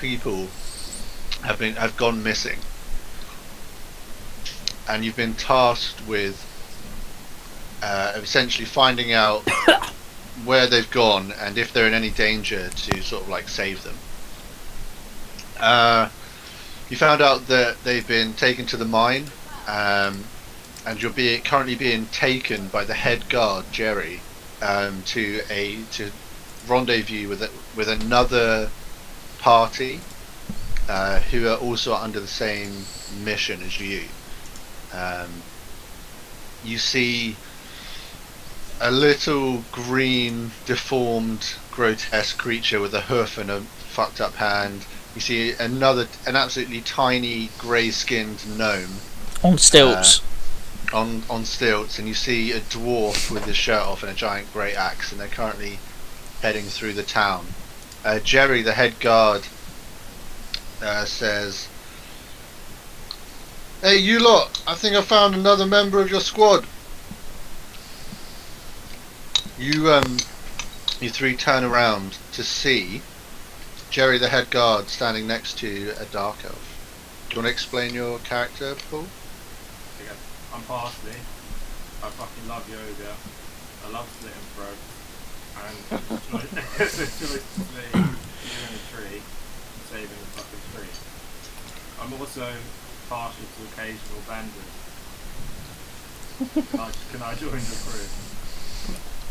people have gone missing, and you've been tasked with essentially finding out where they've gone and if they're in any danger to sort of like save them. You found out that they've been taken to the mine, and you're currently being taken by the head guard Jerry to rendezvous with another party who are also under the same mission as you. You see a little green, deformed, grotesque creature with a hoof and a fucked up hand. You see an absolutely tiny, grey-skinned gnome on stilts. On stilts, and you see a dwarf with his shirt off and a giant great axe, and they're currently heading through the town. Jerry, the head guard, says, "Hey, you lot! I think I found another member of your squad." You three turn around to see Jerry, the head guard, standing next to a dark elf. Do you want to explain your character, Paul? I'm Parsley. I fucking love yoga. I love slitting throats. And it's a choice between you and a tree and saving the fucking tree. I'm also partial to occasional bandits. Can I join the crew?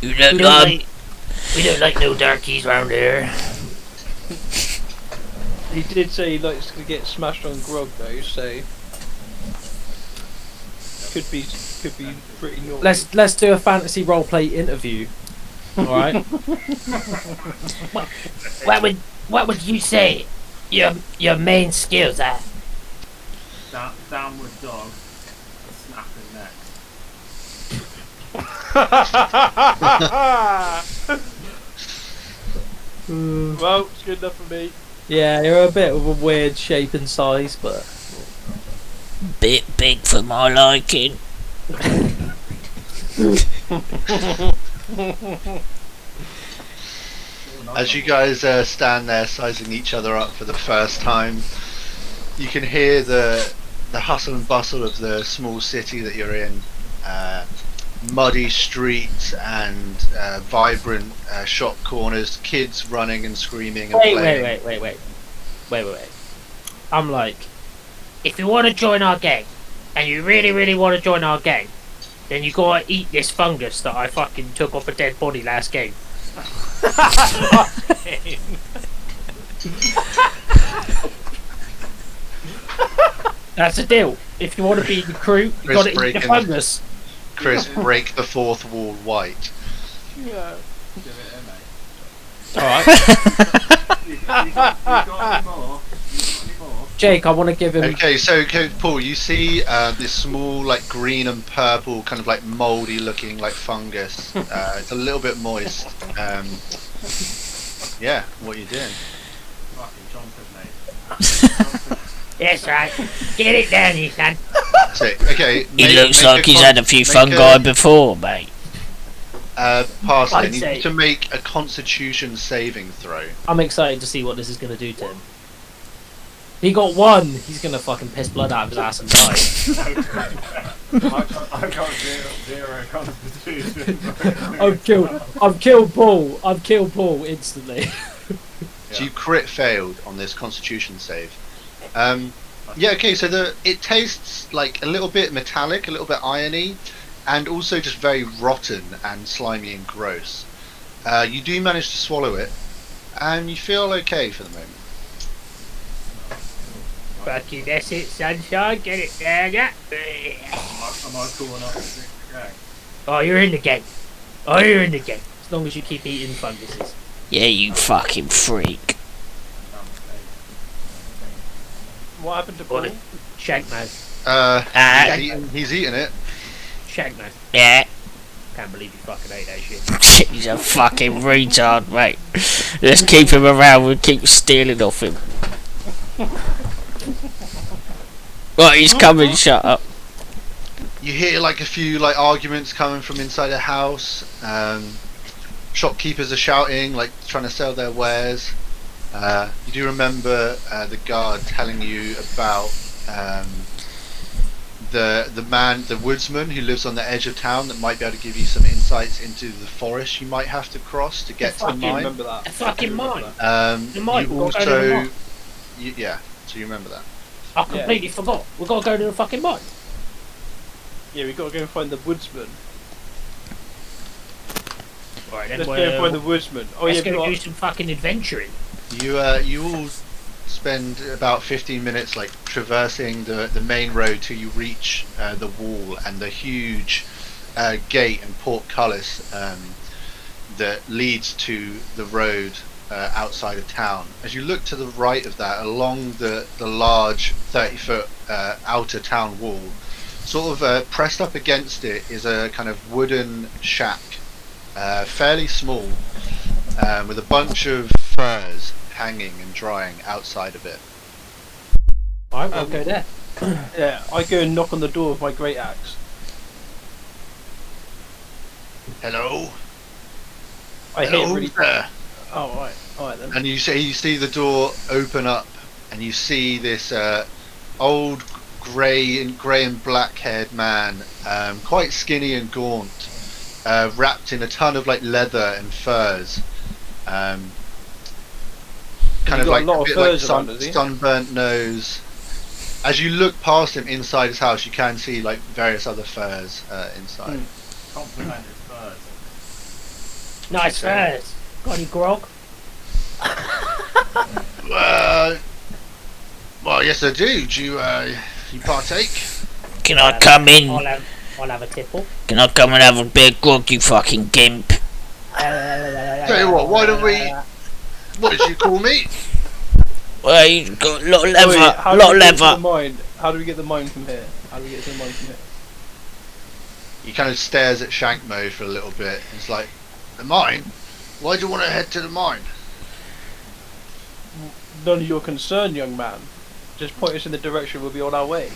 We don't like no darkies round here. He did say he likes to get smashed on grog though, so could be pretty naughty. Let's do a fantasy roleplay interview. All right. What would you say your main skills are? Downward dog, snapping neck. Well, it's good enough for me. Yeah, you're a bit of a weird shape and size, but Bit big for my liking. As you guys stand there sizing each other up for the first time, you can hear the hustle and bustle of the small city that you're in. Muddy streets and vibrant shop corners, kids running and screaming and playing. Wait. I'm like, if you want to join our gang, and you really want to join our gang, then you gotta eat this fungus that I fucking took off a dead body last game. That's the deal. If you want to be the crew, you gotta eat the fungus. Chris, break the fourth wall white. Yeah. Give it in, mate. Alright. You got any more? Jake, I want to give him... Okay, so Paul, you see this small, like, green and purple, kind of like mouldy looking, like, fungus. It's a little bit moist. Yeah, what are you doing? Fucking chompers, mate. Yes, right. Get it down, you son. So, okay. He looks like he's had a few fungi before, mate. Parsley, I I'd say- need to make a Constitution saving throw. I'm excited to see what this is going to do to him. He got one. He's going to fucking piss blood out of his ass and die. I got zero constitution. I've killed Paul. I've killed Paul instantly. So you crit failed on this Constitution save. Yeah, okay, so it tastes like a little bit metallic, a little bit irony, and also just very rotten and slimy and gross. You do manage to swallow it, and you feel okay for the moment. Fuck you, that's it, sunshine. Get it down, yeah. Am I calling up the gang? Oh, you're in the game. Oh, you're in the game. As long as you keep eating funguses. Yeah, you fucking freak. What happened to Paul? What? Shank mouth. He's eating it. Shank mouth. Yeah. Can't believe you fucking ate that shit. He's a fucking retard, mate. Let's keep him around. We'll keep stealing off him. Right, he's coming. Shut up. You hear like a few like arguments coming from inside the house. Shopkeepers are shouting, like trying to sell their wares. You do remember the guard telling you about the woodsman who lives on the edge of town that might be able to give you some insights into the forest you might have to cross to get to the fucking mine. Remember that. A fucking mine. The mine. You We've got to go to the also, mine. yeah. So you remember that. I completely forgot. We've got to go to the fucking mine. Yeah, we got to go and find the woodsman. Right, then Let's go and find the woodsman. Oh let's yeah, go but do some fucking adventuring. You all spend about 15 minutes like traversing the main road till you reach the wall and the huge gate and portcullis that leads to the road outside of town. As you look to the right of that, along the large 30-foot outer town wall, sort of pressed up against it is a kind of wooden shack, fairly small, with a bunch of furs hanging and drying outside of it. Alright, we'll go there. yeah, I go and knock on the door with my great axe. Hello? I hit Hello really. there. Oh, alright then. And you see the door open up, and you see this old grey and black-haired man, quite skinny and gaunt, wrapped in a ton of like leather and furs, kind of got like a lot of bit furs like around, does he? sunburnt nose. As you look past him inside his house, you can see like various other furs inside. Compliment his birds. Nice furs. Got any grog? Well, yes, I do. Do you partake? Can I come in? I'll have a tipple. Can I come and have a bit of grog, you fucking gimp? Tell you what, why don't we? What did you call me? Well, you got a lot of Wait, leather, how lot do of we get to the leather. mine? How do we get the mine from here? How do we get to the mine from here? He kind of stares at Shankmo for a little bit. It's like, the mine? Why do you want to head to the mine? None of your concern, young man. Just point us in the direction. We'll be on our way.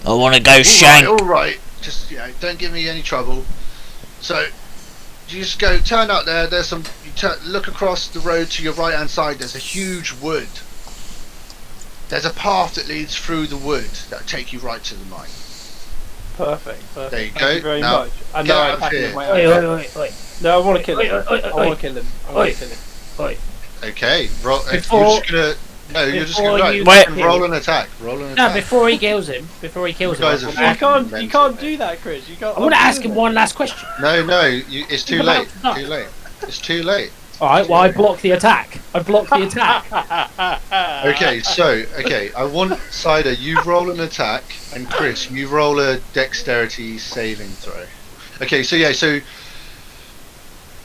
I want to go shank. All right. Just don't give me any trouble. So, you just go, turn out there. There's some. Look across the road to your right hand side. There's a huge wood. There's a path that leads through the wood that'll take you right to the mine. Perfect. There you Thank go. you very Now, much. And get now out I of attack him here. with my Oi, axe. oi, oi, oi. No, I want to kill him. Oi, oi, oi, I oi. want to kill him. I want to kill him. Oi. Okay. Roll. You're Before- just gonna. No, you're just before gonna. you Right, kill- roll an attack. Roll an No, attack. before he kills him, You guys are You fucking can't do that, Chris. You can't. I want to ask him one last question. No, it's too late. No. Too late. It's too late. Alright, well, I block the attack. I block the attack. Okay, I want Cider, you roll an attack, and Chris, you roll a dexterity saving throw. Okay, so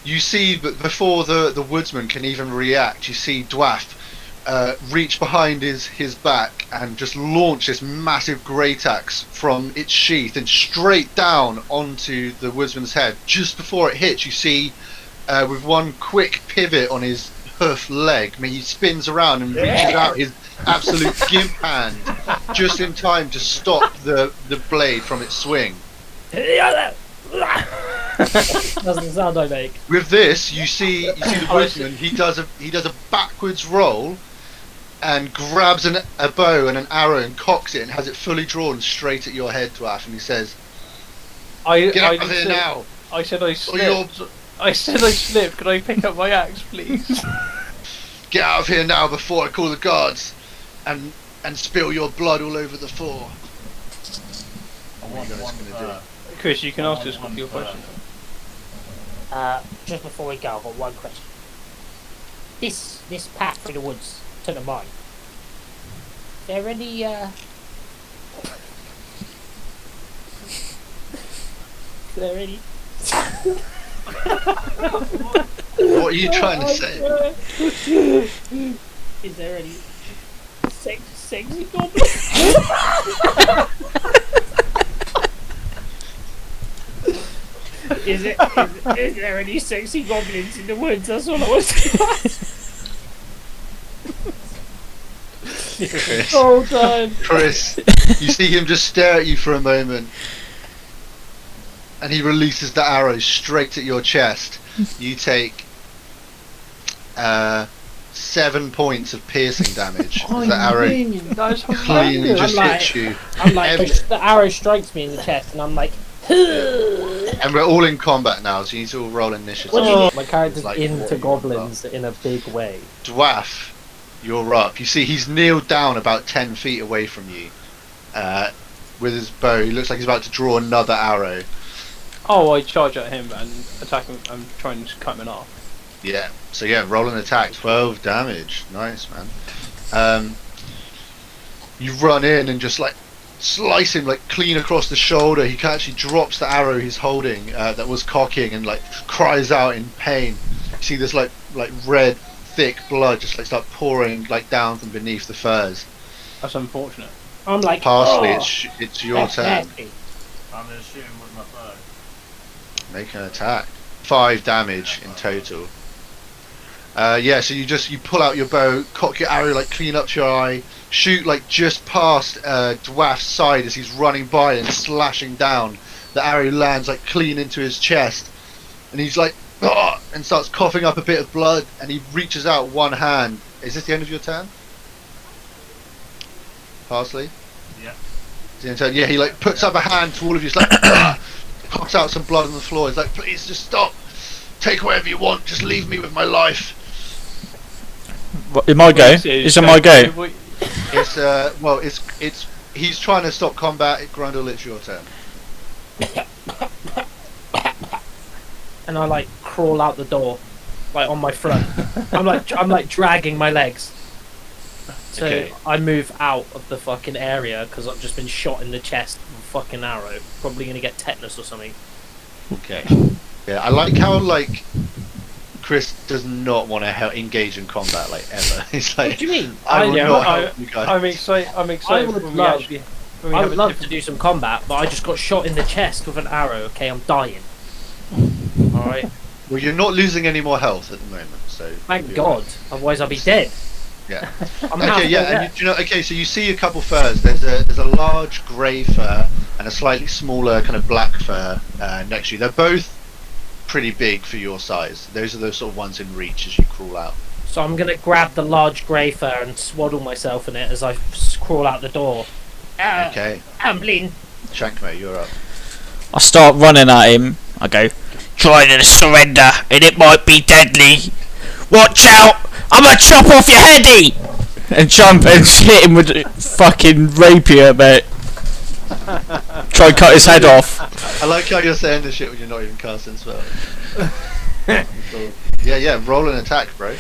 you see, but before the woodsman can even react, you see Dwarf reach behind his back and just launch this massive great axe from its sheath and straight down onto the woodsman's head. Just before it hits, you see, with one quick pivot on his hoof leg, I mean, he spins around and reaches out his absolute gimp hand just in time to stop the blade from its swing. That's the sound I make. With this, you see the woodsman. He does a backwards roll and grabs a bow and an arrow and cocks it and has it fully drawn straight at your head, Dwarf. And he says, "Get out of here now!" I said I slipped. I said I slipped. Could I pick up my axe, please? Get out of here now before I call the guards and spill your blood all over the floor. I want you guys one gonna fur. Chris, you can I ask want us one your fur. question. Just before we go, I've got one question. This path through the woods to the mine. Is there any Is there any? What are you trying to say? Is there any sexy goblins? Is there any sexy goblins in the woods? That's all I want to ask. Chris, Oh, done. Chris, you see him just stare at you for a moment, and he releases the arrow straight at your chest. You take 7 points of piercing damage Oh, as the arrow that's cleanly horrendous. just I'm hits you. I'm like, Every- the arrow strikes me in the chest, and I'm like, And we're all in combat now, so you need to all roll initiative. what do you mean? My character's Like, into what you goblins in a big way. Dwarf, you're up. You see he's kneeled down about 10 feet away from you with his bow. He looks like he's about to draw another arrow. Oh, I charge at him and attack him. I'm trying to cut him in half. Yeah, so yeah, roll an attack, 12 damage. Nice, man. You run in and just like slice him like clean across the shoulder. He actually drops the arrow he's holding that was cocking and like cries out in pain. You see this like red thick blood just like start pouring like down from beneath the furs. That's unfortunate. I'm like, Parsley, oh, it's your that's turn. nasty. I'm gonna shoot him with my bow. Make an attack. 5 damage in total. Yeah, so you pull out your bow, cock your arrow like clean up to your eye, shoot like just past Dwarf's side as he's running by and slashing down. The arrow lands like clean into his chest, and he's like, "Ah!" and starts coughing up a bit of blood. And he reaches out one hand. Is this the end of your turn, Parsley? Yeah. Is the end of your turn? Yeah, he like puts up a hand to all of you. He's like, "Ah!" coughs out some blood on the floor. He's like, "Please, just stop. Take whatever you want. Just leave me with my life." What, in my go? It's in my go. It's well, it's he's trying to stop combat. Grundle, it's your turn. And I like crawl out the door, like on my front. I'm like dragging my legs. So Okay. I move out of the fucking area because I've just been shot in the chest with a fucking arrow. Probably gonna get tetanus or something. Okay. Yeah, I like how like Chris does not want to engage in combat like ever. He's like, What do you mean? I will yeah, not I- help you guys. I'm excited. I'm excited. would when we love- actually- when we I have would a love different- to do some combat, but I just got shot in the chest with an arrow. Okay, I'm dying. All right. Well, you're not losing any more health at the moment, so. Thank you're God. Otherwise, I'll be dead. Yeah. I'm halfway Okay, yeah, there. and you know, okay, so you see a couple furs. There's a large grey fur and a slightly smaller kind of black fur next to you. They're both pretty big for your size. Those are the sort of ones in reach as you crawl out. So I'm gonna grab the large grey fur and swaddle myself in it as I crawl out the door. Okay, I'm bleeding. Shankmo, you're up. I start running at him. I go, try to surrender and it might be deadly. Watch out! I'm gonna chop off your heady! And jump and hit him with a fucking rapier, mate. Try and cut his head off. I like how you're saying this shit when you're not even casting spells. Cool. Yeah, roll an attack, bro.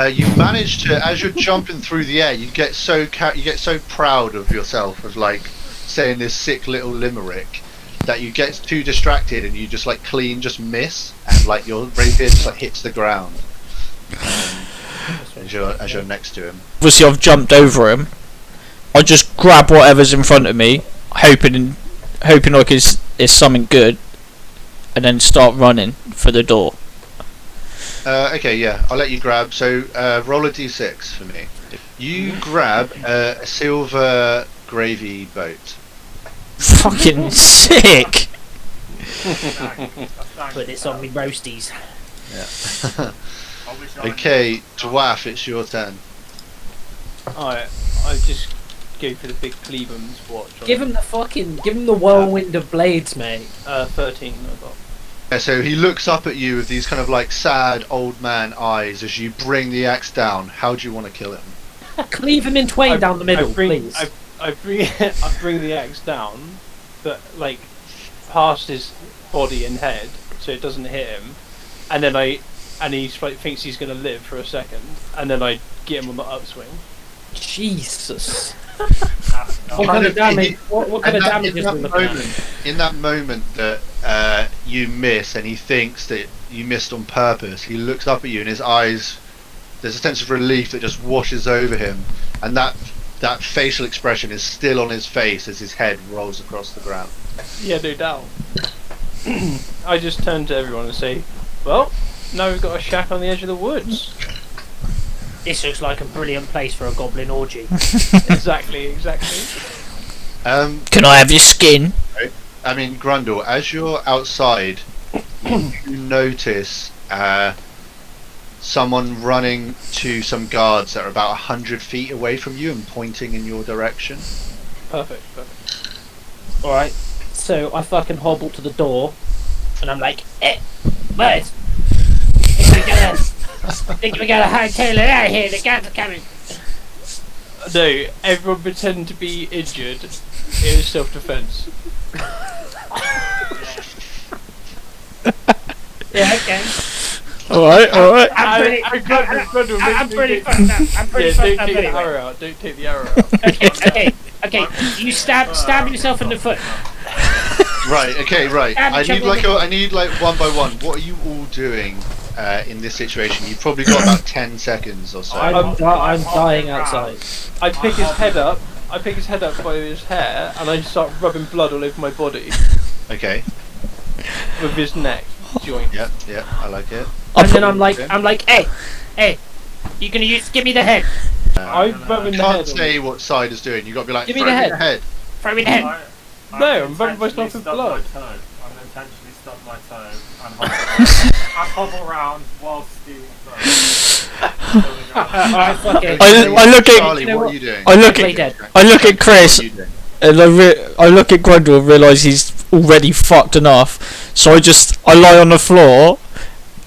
You manage to, as you're jumping through the air, you get so proud of yourself of like saying this sick little limerick that you get too distracted and you just like just miss and like your rapier just like hits the ground as you're next to him. Obviously I've jumped over him. I just grab whatever's in front of me, hoping like it's something good, and then start running for the door. Okay, yeah, I'll let you grab. So roll a d6 for me. You grab a silver gravy boat. Fucking sick! Put this on me roasties. Yeah. I wish I Okay, Dwarf, it's your turn. Alright, I just go for the big Cleveland's watch. Give him the whirlwind of blades, mate. 13. I got. Yeah, so he looks up at you with these kind of like sad old man eyes as you bring the axe down. How do you want to kill him? Cleave him in twain down the middle, I bring, please. I bring the axe down, but like past his body and head, so it doesn't hit him. And then he like, thinks he's gonna live for a second, and then I get him on the upswing. Jesus. What kind of damage? What kind of damage is we looking at? In that moment that you miss and he thinks that you missed on purpose, he looks up at you and his eyes, there's a sense of relief that just washes over him, and that facial expression is still on his face as his head rolls across the ground. Yeah, no doubt. I just turn to everyone and say, well, now we've got a shack on the edge of the woods. This looks like a brilliant place for a goblin orgy. Exactly. Can I have your skin? I mean, Grundle, as you're outside, you notice someone running to some guards that are about 100 feet away from you and pointing in your direction. Perfect. Alright, so I fucking hobble to the door, and I'm like, boys, think we gotta hightail it out of here, the guards are coming. No, everyone pretend to be injured. It is self-defense. Yeah, okay. Alright. I'm pretty fucked up. I'm pretty fucked up anyway. Don't take the arrow out. Okay. You stab yourself in the foot. Right. Okay. Right. Stab I each need other. I need like one by one. What are you all doing in this situation? You've probably got about 10 seconds or so. I'm dying outside. I pick his head up. I pick his head up by his hair, and I start rubbing blood all over my body Okay. with his neck joint. Yeah. I like it. And then I'm like, hey, you gonna give me the head? I'm rubbing the Can't head. say what side is doing. You got to be like, Give me throw the me head. the head. Throw me the head. No, I'm rubbing myself with blood. I'm intentionally stub my toe and hobble around whilst stealing clothes. Alright, fuck it. I look at Charlie, you know what what? are you doing? I look Play at dead. I look at Chris What are you doing? and I look at Grundle and realise he's already fucked enough. So I lie on the floor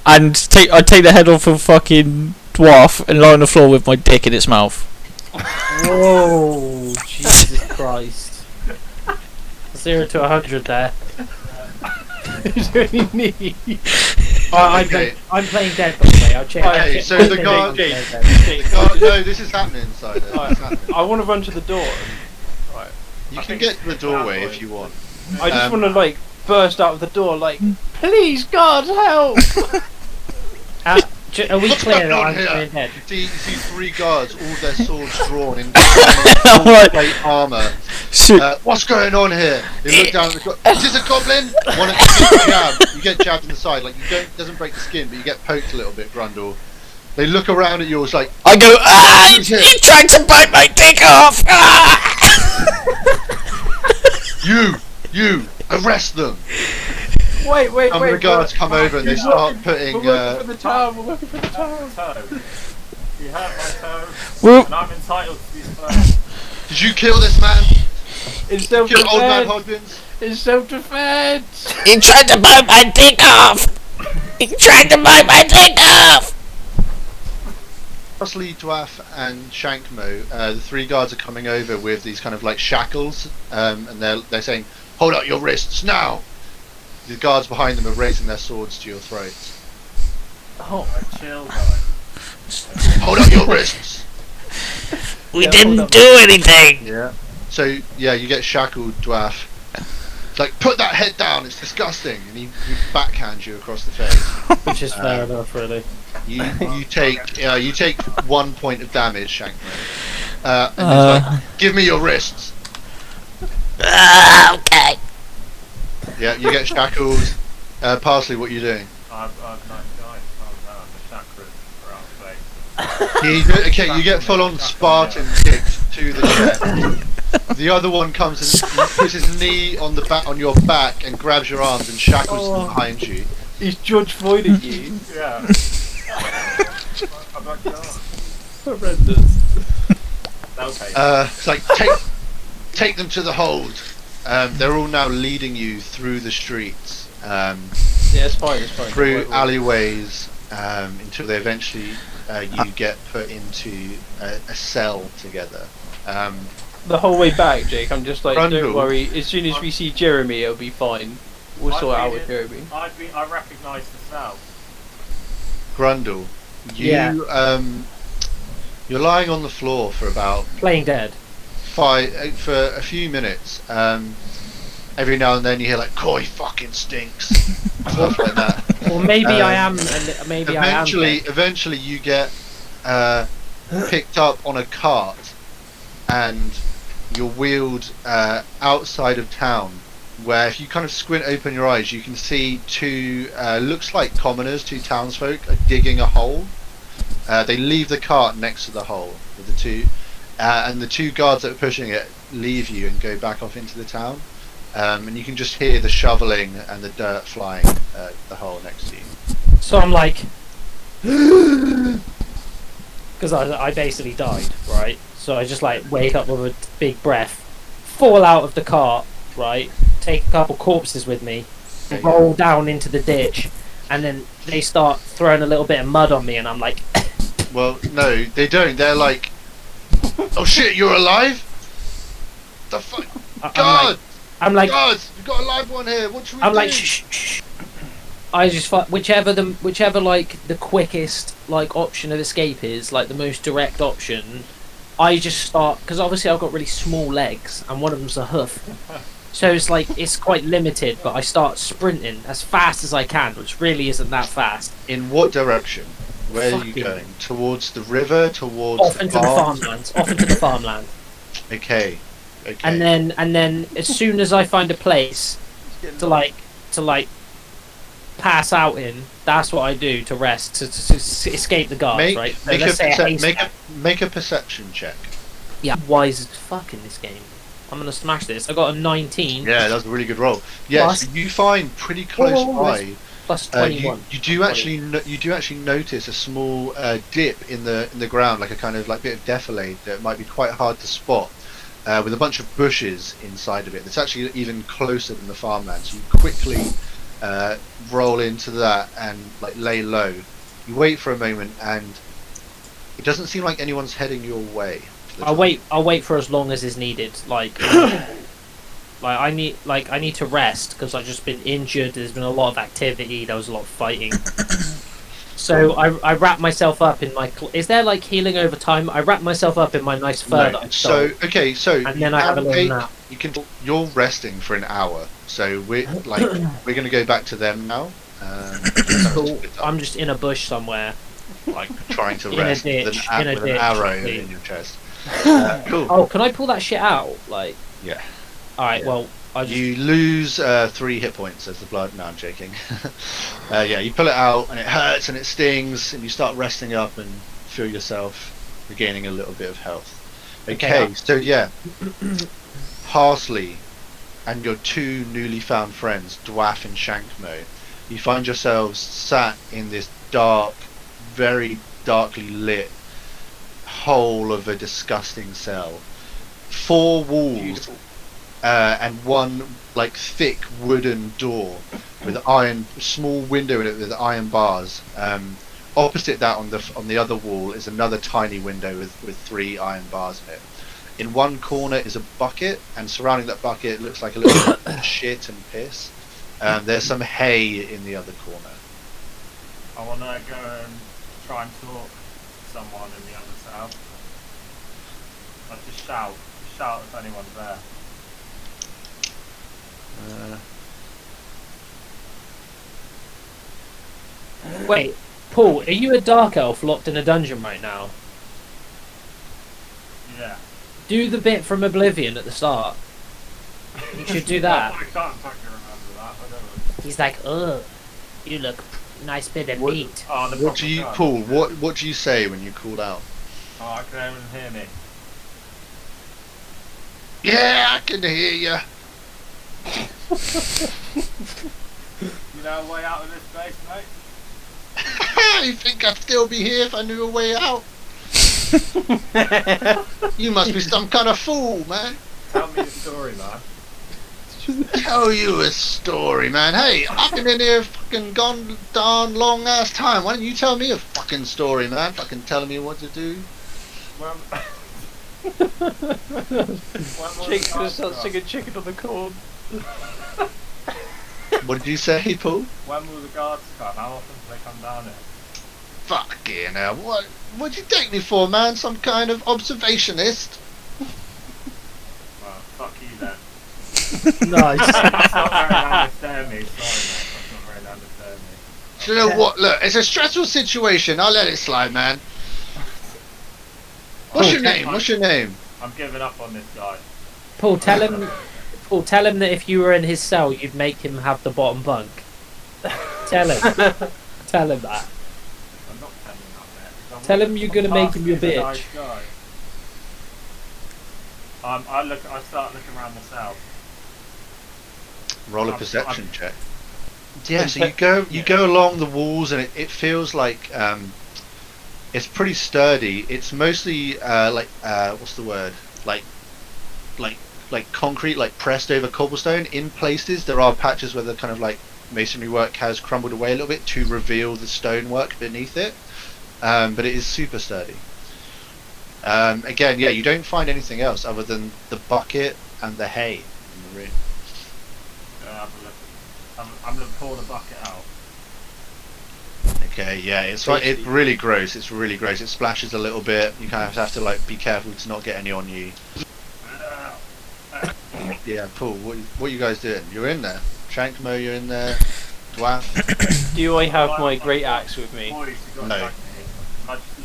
and I take the head off of fucking dwarf and lie on the floor with my dick in its mouth. Whoa, Jesus Christ. 0 to 100 there. Is there any need? Okay. I'm playing dead, by the way. I'll check. Okay, so the guard- No, this is happening inside. This is happening. I want to run to the door. You can get to the doorway if you want. I just want to burst out of the door please God help! Are we What's clear going that on I'm here? playing dead? You see 3 guards, all their swords drawn in Right. plate armour. So, What's going on here? They look down at the is this a goblin? One of you get jabbed. You get jabbed in the side, doesn't break the skin, but you get poked a little bit, Grundle. They look around at you, it's like, I go, Who's here? you tried to bite my dick off! you, arrest them. Wait. Some of the guards come over and they start putting, We're working for the town. We're working for the town. You hurt my toe, Well, and I'm entitled to these clothes. did you kill this man? It's Kill old man self-defense. Hodgins? It's self-defense. you tried to bite my dick off! You tried to bite my dick off! Parsley, Dwarf, and Shankmo, the 3 guards are coming over with these kind of like shackles, and they're saying, "Hold out your wrists now!" The guards behind them are raising their swords to your throats. Oh, Chill, guys. Hold out your wrists! We Yeah, didn't hold up. do anything! Yeah. So yeah, you get shackled, Dwarf. It's like, put that head down. It's disgusting, and he backhands you across the face. Which is fair enough, really. You take 1 point of damage, Shankmo. And he's like, give me your wrists. Okay. Yeah, you get shackled. Parsley, what are you doing? I'm the chakras are out of place. You get full on Spartan kicked to the chest. The other one comes and puts his knee on your back and grabs your arms and shackles them behind you. he's George Floyding you. Yeah. I'm like, oh, Horrendous. okay. It's like take them to the hold. They're all now leading you through the streets, Yeah, it's fine. through alleyways, until they eventually you get put into a cell together. The whole way back, Jake, I'm just like, Grundle. don't worry. As soon as we see Jeremy, it'll be fine. We'll sort it out with Jeremy. I recognise the cell. Grundle, you're lying on the floor for about Playing dead. for a few minutes. Every now and then you hear like, "Koi fucking stinks," stuff like that. Or maybe I am, and maybe I am. Eventually you get picked up on a cart and you're wheeled outside of town, where if you kind of squint open your eyes, you can see 2 looks like commoners, 2 townsfolk are digging a hole. They leave the cart next to the hole with the 2, and the 2 guards that are pushing it leave you and go back off into the town. And you can just hear the shoveling and the dirt flying the hole next to you. So I'm like, Because I basically died, right? So I just like wake up with a big breath, fall out of the cart, right? Take a couple corpses with me, roll down into the ditch, and then they start throwing a little bit of mud on me, and I'm like, Well, no, they don't. They're like, oh shit, you're alive? The fuck? God! I'm like, God, we've got a live one here. What should we I'm do? like, shh, shh, shh. I just whichever like the quickest like option of escape is, like the most direct option. I just start, because obviously I've got really small legs and one of them's a hoof, so it's like it's quite limited. But I start sprinting as fast as I can, which really isn't that fast. In what direction? Where are you Fucking- going? Towards the river? Towards Off into the farmlands. Off into the farmland. Okay. Okay. And then as soon as I find a place to like pass out in, that's what I do to rest, to escape the guards, make, right? So make, a let's say a perce- haystack. make a perception check. Yeah, wise as fuck in this game. I'm gonna smash this. I got a 19 Yeah, that's a really good roll. Yes, Plus- you find pretty close Whoa, by. plus 21. You do actually notice a small dip in the ground, like a kind of like bit of defilade that might be quite hard to spot, with a bunch of bushes inside of it. It's actually even closer than the farmland. So you quickly roll into that and like lay low. You wait for a moment, and it doesn't seem like anyone's heading your way. I'll wait for as long as is needed. Like, I need to rest because I've just been injured. There's been a lot of activity. There was a lot of fighting. So I wrap myself up in my. Is there like healing over time? I wrap myself up in my nice fur that I stole. So And then I have a little nap. You can. You're resting for an hour, so we're going to go back to them now. Cool. I'm just in a bush somewhere. Like trying to In a rest with ditch, an, in a with an ditch, arrow please. in your chest. Cool. Oh, can I pull that shit out? Like. Yeah. All right. Yeah. Well, I just. You lose 3 hit points as the blood. No, I'm joking. Yeah, you pull it out and it hurts and it stings, and you start resting up and feel yourself regaining a little bit of health. Okay, so yeah, Parsley and your 2 newly found friends, Dwaff and Shankmo, you find yourselves sat in this dark, very darkly lit hole of a disgusting cell. 4 walls and 1 like thick wooden door with small window in it with iron bars. Opposite that on the other wall is another tiny window with 3 iron bars in it. In one corner is a bucket, and surrounding that bucket looks like a little bit of shit and piss. There's some hay in the other corner. I want to go and try and talk to someone in the other cell. Like just shout if anyone's there. Wait, Paul, are you a dark elf locked in a dungeon right now? Yeah. Do the bit from Oblivion at the start. You should do that. I can't fucking remember that. I don't know. He's like, ugh, you look nice bit of What- meat. Oh, the What proper do you gun. Paul? What do you say when you called out? Oh, I can even hear me. Yeah, I can hear you. You know a way out of this place, mate? You think I'd still be here if I knew a way out? You must be some kind of fool, man. Tell me the story, man. Tell you a story, man. Hey, I've been in here fucking gone darn long ass time. Why don't you tell me a fucking story, man? Fucking telling me what to do. When Jake's gonna start singing Chicken on the Corn. What did you say, Paul? When will the guards come? How often do they come down here? Fucking hell. What'd you take me for, man? Some kind of observationist? Well, fuck you then. Nice. That's not very understand me. Sorry, mate. That's not very understand me. Do you know what? Look, it's a stressful situation. I'll let it slide, man. What's your name? What's your name? I'm giving up on this guy. Paul, tell him that if you were in his cell, you'd make him have the bottom bunk. Tell him. Tell him that. I'm not telling him that, mate. Tell him you're gonna make him your He's a bitch. nice guy. I start looking around the cell. Roll a perception check. Yeah, so you go along the walls, and it feels like it's pretty sturdy. It's mostly what's the word? Like like concrete, like pressed over cobblestone. In places, there are patches where the kind of like masonry work has crumbled away a little bit to reveal the stonework beneath it. But it is super sturdy. Again, yeah, you don't find anything else other than the bucket and the hay in the room. I'm gonna pour the bucket out. Okay, yeah, it's really gross. It's really gross. It splashes a little bit. You kind of have to like be careful to not get any on you. Yeah, Paul, what are you guys doing? You're in there. Shankmo, you're in there. Dwarf. Do I have my great axe with me? Boys, you got No. back to me. I just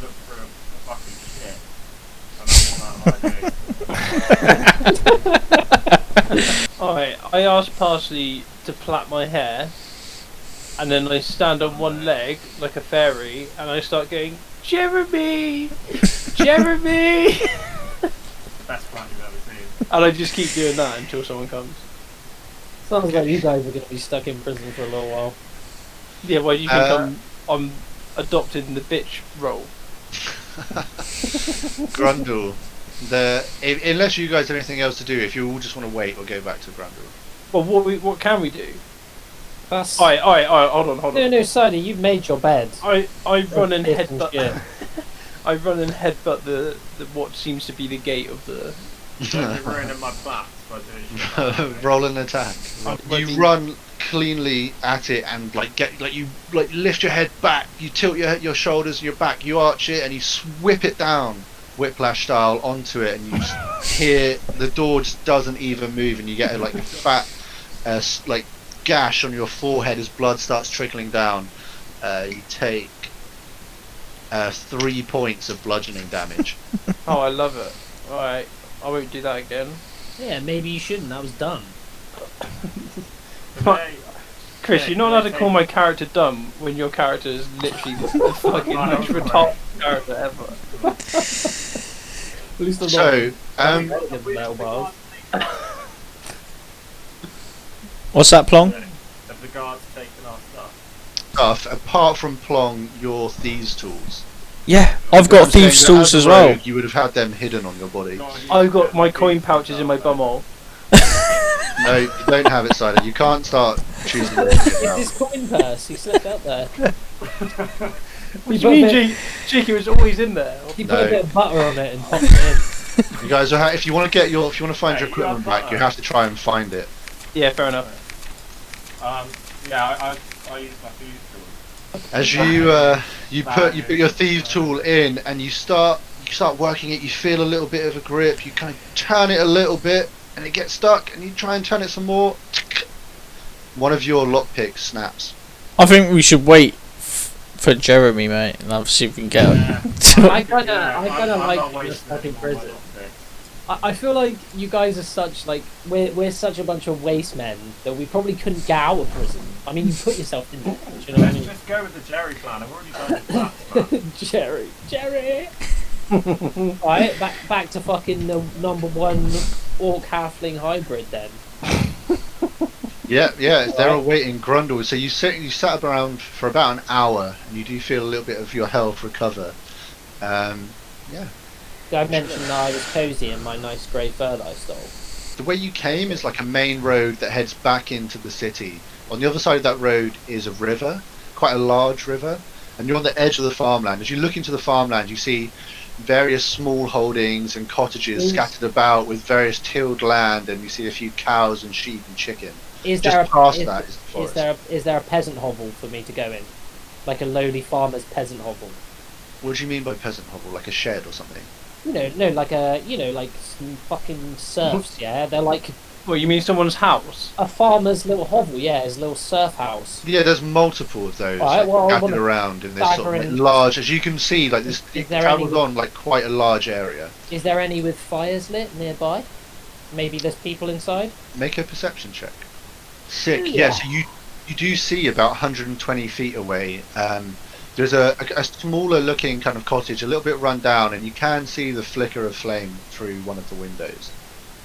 looked for a fucking shit. And that's what I Alright, I asked Parsley to plait my hair, and then I stand on one leg like a fairy, and I start going, Jeremy! Jeremy! Best plan you've ever seen. And I just keep doing that until someone comes. Sounds like you guys are going to be stuck in prison for a little while. Yeah, why do you think I'm adopted in the bitch role? Grundle. Unless you guys have anything else to do, if you all just want to wait, we'll go back to Grundle. Well, what can we do? That's... Alright, hold on. No, Sadie, you've made your bed. I run and Piss and headbutt. shit. I run and headbutt the what seems to be the gate of the. You're ruining my back by doing shit. Roll an attack. You run cleanly at it and you lift your head back. You tilt your shoulders and your back. You arch it and you whip it down, whiplash style, onto it, and you just hear the door just doesn't even move, and you get a like fat gash on your forehead as blood starts trickling down. You take 3 points of bludgeoning damage. Oh, I love it. Alright, I won't do that again. Yeah, maybe you shouldn't. That was dumb. Chris, you're not allowed to call my character dumb when your character is literally the fucking most retarded character ever. At least I'm So, not metal bars. What's that, Plong? Have the guards taken our stuff? apart from Plong, your thieves' tools. Yeah, I've got thieves' tools as well. You would have had them hidden on your body. I've got my coin pouches in my bumhole. No, you don't have it, Cider. You can't start choosing it It's now. his coin purse. He slipped out there. What do you mean, Jake? It was always in there. He put No. a bit of butter on it and popped it in. You guys, if you want to find your equipment back, you have to try and find it. Yeah, fair enough. Yeah, I use my thieves' tools. As you put your thieves' tool in, and you start working it. You feel a little bit of a grip. You kind of turn it a little bit, and it gets stuck. And you try and turn it some more. One of your lockpicks snaps. I think we should wait for Jeremy, mate, and I'll see if we can get him. I kind of I'm like not being wasting stuck in any more prison. lockpicks. I feel like you guys are such like we're such a bunch of waste men that we probably couldn't get out of prison. I mean, you put yourself in there. Do you know what I Let's mean? just go with the Jerry plan. I've already done the plan. Jerry. Alright, back to fucking the #1 orc halfling hybrid then. Yeah, they're all waiting. Grundle. So you sat around for about an hour, and you do feel a little bit of your health recover. Yeah. Did I mention that I was cozy in my nice grey fur that I stole? The way you came is like a main road that heads back into the city. On the other side of that road is a river, quite a large river, and you're on the edge of the farmland. As you look into the farmland, you see various small holdings and cottages scattered about with various tilled land, and you see a few cows and sheep and chicken. Is Just there past is, that is the forest. is there a peasant hovel for me to go in? Like a lowly farmer's peasant hovel? What do you mean by peasant hovel? Like a shed or something? No, like like some fucking serfs, yeah? They're like What, you mean someone's house? a farmer's little hovel, yeah, his little surf house. Yeah, there's multiple of those Alright, well, I scattered wanna around in this sort of like, stagger in- large. As you can see, like this, Is it there any travels on like quite a large area. Is there any with fires lit nearby? Maybe there's people inside? Make a perception check. Sick. Yeah. Yeah, so you do see about 120 feet away. There's a smaller looking kind of cottage, a little bit run down, and you can see the flicker of flame through one of the windows.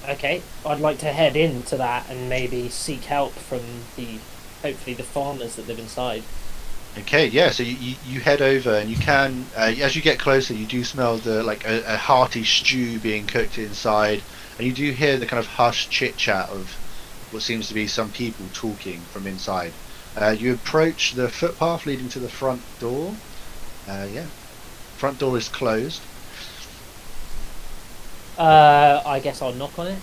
Okay, I'd like to head into that and maybe seek help from the hopefully the farmers that live inside. Okay, yeah. So you head over, and you can, as you get closer, you do smell the like a hearty stew being cooked inside, and you do hear the kind of hushed chit chat of what seems to be some people talking from inside. You approach the footpath leading to the front door. Yeah, front door is closed. I guess I'll knock on it.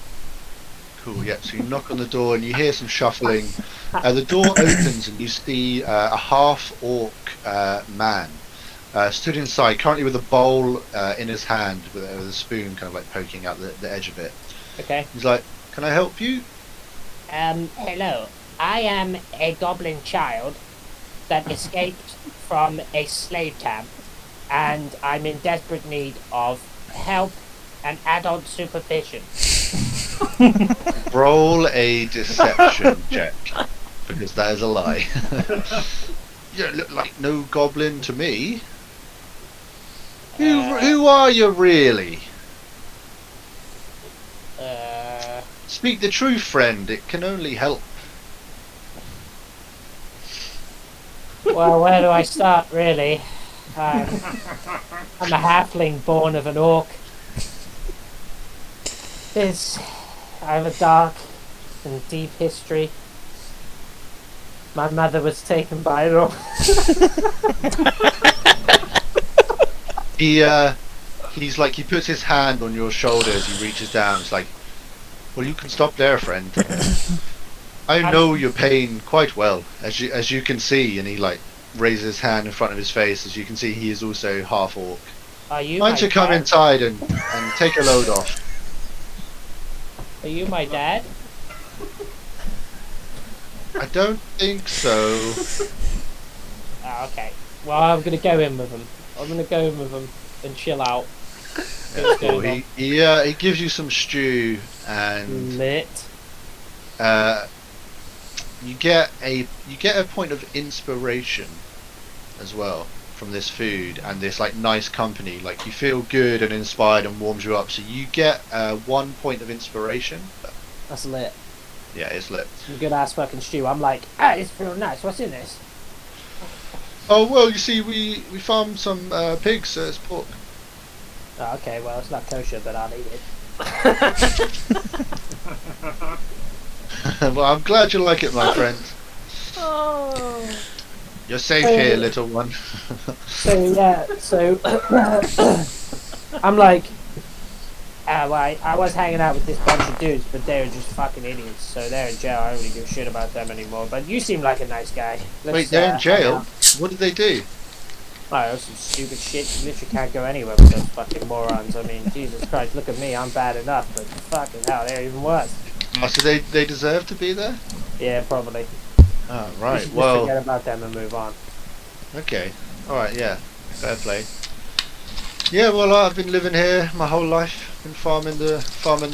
Cool, yeah. So you knock on the door and you hear some shuffling. The door opens and you see a half-orc man stood inside, currently with a bowl in his hand, with a spoon kind of like poking out the edge of it. Okay. He's like, "Can I help you?" Hello. I am a goblin child that escaped from a slave camp, and I'm in desperate need of help and adult supervision. Roll a deception check, because that is a lie. You look like no goblin to me. Who are you really? Speak the truth, friend. It can only help. Well, where do I start, really? I'm a halfling born of an orc. I have a dark and deep history. My mother was taken by an orc. He's like, he puts his hand on your shoulder as he reaches down. It's like, well, you can stop there, friend. I know your pain quite well, as you can see. And he like raises his hand in front of his face. As you can see, he is also half orc. Are you Why my don't you come dad? inside and take a load off? Are you my dad? I don't think so. Oh, okay. Well, I'm gonna go in with him. I'm gonna go in with him and chill out. Yeah, cool. He gives you some stew and Lit. you get a point of inspiration as well from this food and this like nice company. Like you feel good and inspired and warms you up. So you get 1 point of inspiration. That's lit. Yeah, it's lit. Some good ass fucking stew. I'm like, It's real nice. What's in this? Oh well, you see, we farmed some pigs, so it's pork. oh, okay, well it's not kosher, but I'll eat it. Well, I'm glad you like it, my friend. You're safe here, little one. So yeah, so I'm like, Well, I was hanging out with this bunch of dudes, but they were just fucking idiots. So they're in jail. I don't really give a shit about them anymore. But you seem like a nice guy. Wait, they're in jail? What did they do? Oh, some stupid shit. You literally can't go anywhere with those fucking morons. I mean, Jesus Christ, look at me. I'm bad enough, but fucking hell, they're even worse. Oh, so they deserve to be there? Yeah, probably. Oh, We right. should just Well, forget about them and move on. okay. Alright, yeah. Fair play. Yeah, well, I've been living here my whole life. Been farming the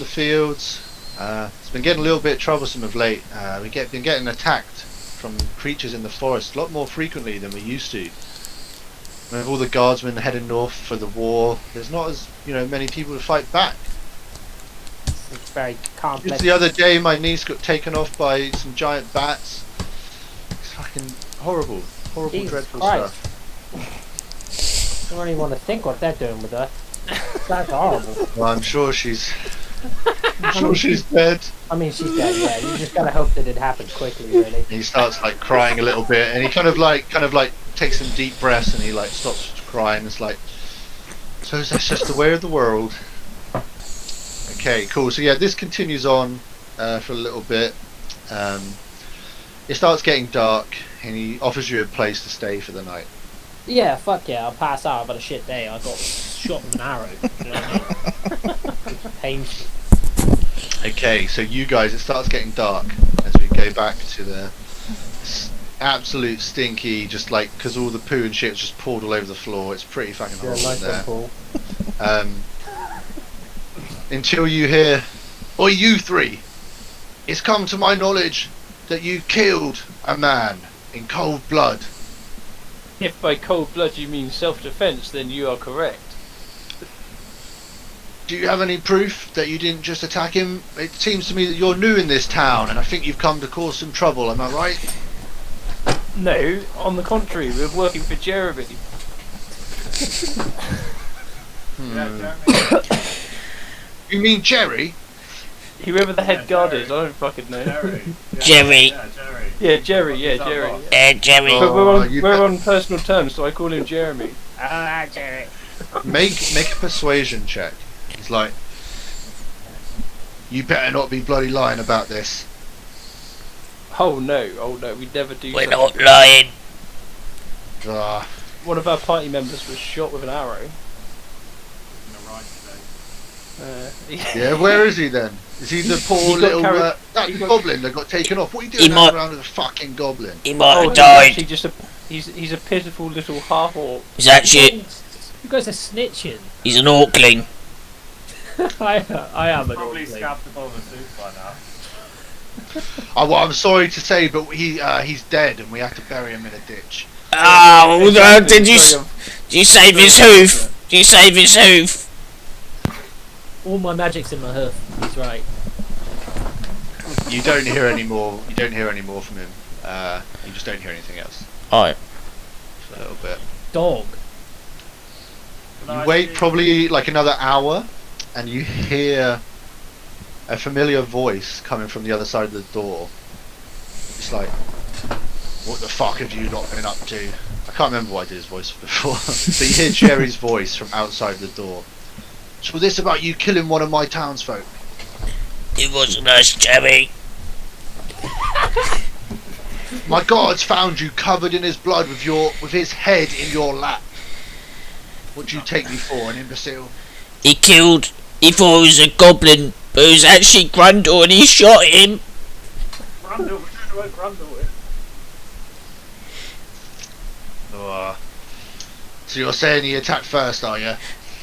fields. It's been getting a little bit troublesome of late. Been getting attacked from creatures in the forest a lot more frequently than we used to. With all the guardsmen heading north for the war, there's not as many people to fight back. It's very Just complex. the other day, my niece got taken off by some giant bats. It's fucking horrible, Jesus dreadful Christ. stuff. I don't even want to think what they're doing with her. That's horrible. Well, I'm sure she's dead. I mean, she's dead, yeah. You just gotta hope that it happens quickly, really. And he starts like crying a little bit, and he kind of like takes some deep breaths, and he like stops crying. It's like, so that's just the way of the world. Okay, cool. So yeah, this continues on for a little bit. It starts getting dark, and he offers you a place to stay for the night. yeah, fuck yeah, I'll pass out. I've had a shit day. I got shot with an arrow. You know what I mean? It's painful. Okay, so you guys, it starts getting dark as we go back to the absolute stinky, just like, because all the poo and shit was just poured all over the floor. It's pretty fucking Yeah, horrible nice in there. one, Paul. Until you hear, "Oi, you three! It's come to my knowledge that you killed a man in cold blood. If by cold blood you mean self-defense, then you are correct. Do you have any proof that you didn't just attack him? It seems to me that you're new in this town, and I think you've come to cause some trouble. Am I right?" No, on the contrary, we're working for Jeremy. Yeah, Jeremy. You mean Jerry? Whoever the head Yeah, guard Jerry. is, I don't fucking know. Jerry. Jerry. Yeah, Jerry. Yeah, Jerry. Yeah, He's our Jerry. boss. Jerry. But Oh, you we're bet- on personal terms, so I call him Jeremy. Ah, Jerry. Make a persuasion check. He's like, you better not be bloody lying about this. Oh no, we'd never do. We're such not a thing. lying. Ah, One of our party members was shot with an arrow. In the right today. yeah, where is he then? Is he the poor He got little carried- that he got- goblin that got taken off? What are you He doing might- around with a fucking goblin? He might Oh, have he's died. actually just a he's a pitiful little half orc. He's actually You guys are snitching. he's an orkling. I am an Probably orphan. scabbed the bowl of soup by now. Oh, well, I'm sorry to say, but he's dead, and we have to bury him in a ditch. Oh, Exactly, did it's like you save his hoof? Did you save his hoof? All my magic's in my hoof. He's right. You don't hear any more. You don't hear any more from him. You just don't hear anything else Alright. for a little bit. Dog. You wait probably like another hour, and you hear a familiar voice coming from the other side of the door. It's like, what the fuck have you not been up to? I can't remember what I did his voice before. But you hear Jerry's voice from outside the door. So this about you killing one of my townsfolk? It wasn't us, Jerry. My guards found you covered in his blood with his head in your lap. What do you take me for, an imbecile? He thought it was a goblin, but it was actually Grundle and he shot him. Grundle, we don't know where Grundle is. So you're saying he attacked first, are you?